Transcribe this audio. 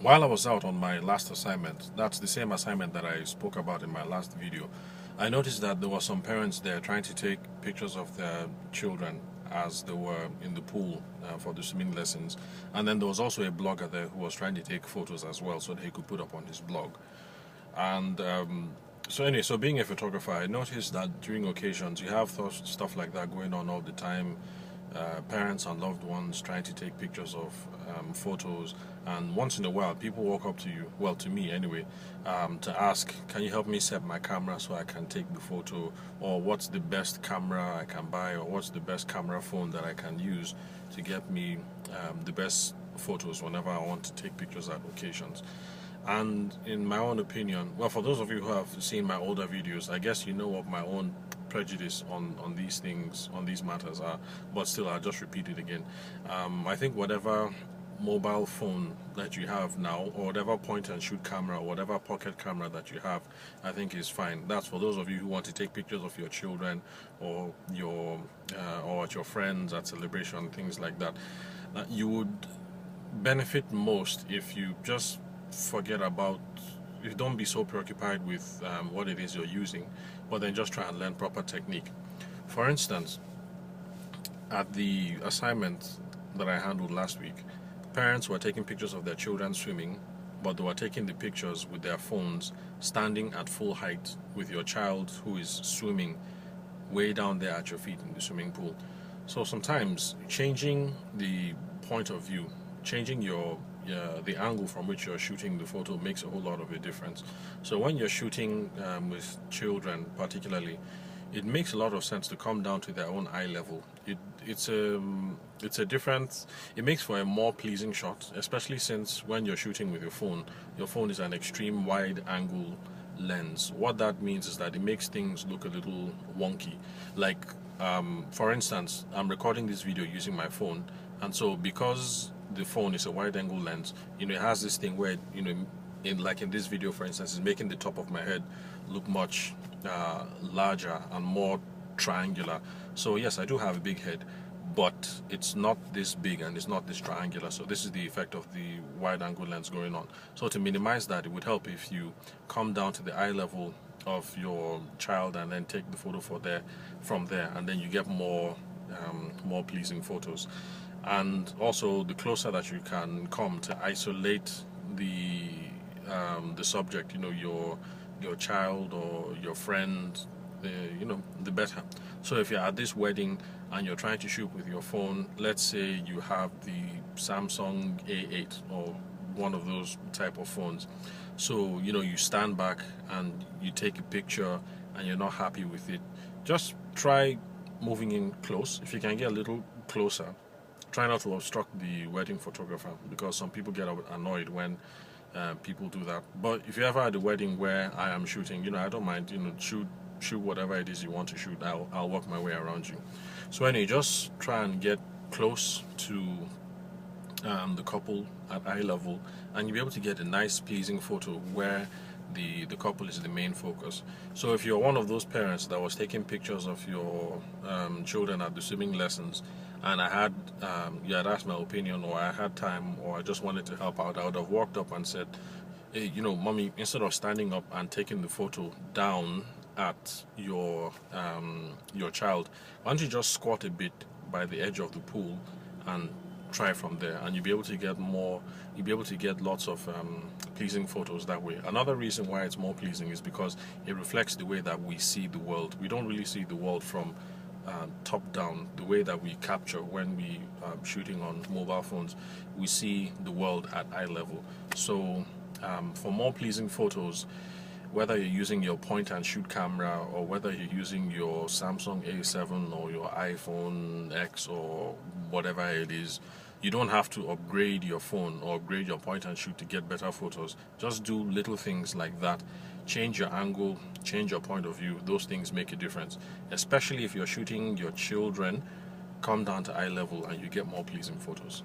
While I was out on my last assignment, that's the same assignment that I spoke about in my last video, I noticed that there were some parents there trying to take pictures of their children as they were in the pool for the swimming lessons. And then there was also a blogger there who was trying to take photos as well so that he could put up on his blog. And so being a photographer, I noticed that during occasions you have stuff like that going on all the time. Parents and loved ones trying to take pictures of photos, and once in a while people walk up to you, well, to me anyway, to ask, can you help me set my camera so I can take the photo, or what's the best camera I can buy, or what's the best camera phone that I can use to get me the best photos whenever I want to take pictures at occasions. And in my own opinion, well, for those of you who have seen my older videos, I guess you know what my own prejudice on these things, on these matters are, but still I'll just repeat it again. I think whatever mobile phone that you have now, or whatever point and shoot camera, or whatever pocket camera that you have, I think is fine. That's for those of you who want to take pictures of your children or at your friends at celebration, things like that. You would benefit most if you just forget about, you don't be so preoccupied with what it is you're using, but then just try and learn proper technique. For instance, at the assignment that I handled last week, parents were taking pictures of their children swimming, but they were taking the pictures with their phones standing at full height with your child who is swimming way down there at your feet in the swimming pool. So sometimes changing the point of view, changing the angle from which you're shooting the photo makes a whole lot of a difference. So when you're shooting with children particularly, it makes a lot of sense to come down to their own eye level. It makes for a more pleasing shot, especially since when you're shooting with your phone is an extreme wide angle lens. What that means is that it makes things look a little wonky. Like for instance, I'm recording this video using my phone, and so because the phone is a wide angle lens, it has this thing where, like in this video for instance, is making the top of my head look much larger and more triangular. So yes, I do have a big head, but it's not this big and it's not this triangular. So this is the effect of the wide angle lens going on. So to minimize that, it would help if you come down to the eye level of your child and then take the photo from there, and then you get more pleasing photos. And also, the closer that you can come to isolate the subject, your child or your friend, the better. So if you're at this wedding and you're trying to shoot with your phone, let's say you have the Samsung A8 or one of those type of phones. So you stand back and you take a picture and you're not happy with it, just try moving in close. If you can get a little closer, try not to obstruct the wedding photographer, because some people get annoyed when people do that. But if you're ever at a wedding where I am shooting, I don't mind, shoot whatever it is you want to shoot. I'll work my way around you. So anyway, just try and get close to the couple at eye level, and you'll be able to get a nice pleasing photo where the couple is the main focus. So if you're one of those parents that was taking pictures of your children at the swimming lessons, and you had asked my opinion, or I had time, or I just wanted to help out, I would have walked up and said, hey, mommy, instead of standing up and taking the photo down at your child, why don't you just squat a bit by the edge of the pool and try from there, and you'll be able to get lots of pleasing photos that way. Another reason why it's more pleasing is because it reflects the way that we see the world. We don't really see the world from top down, the way that we capture when we shooting on mobile phones. We see the world at eye level. So for more pleasing photos, whether you're using your point and shoot camera, or whether you're using your Samsung A7 or your iPhone X or whatever it is, you don't have to upgrade your phone or upgrade your point and shoot to get better photos. Just do little things like that. Change your angle, change your point of view. Those things make a difference. Especially if you're shooting your children, come down to eye level and you get more pleasing photos.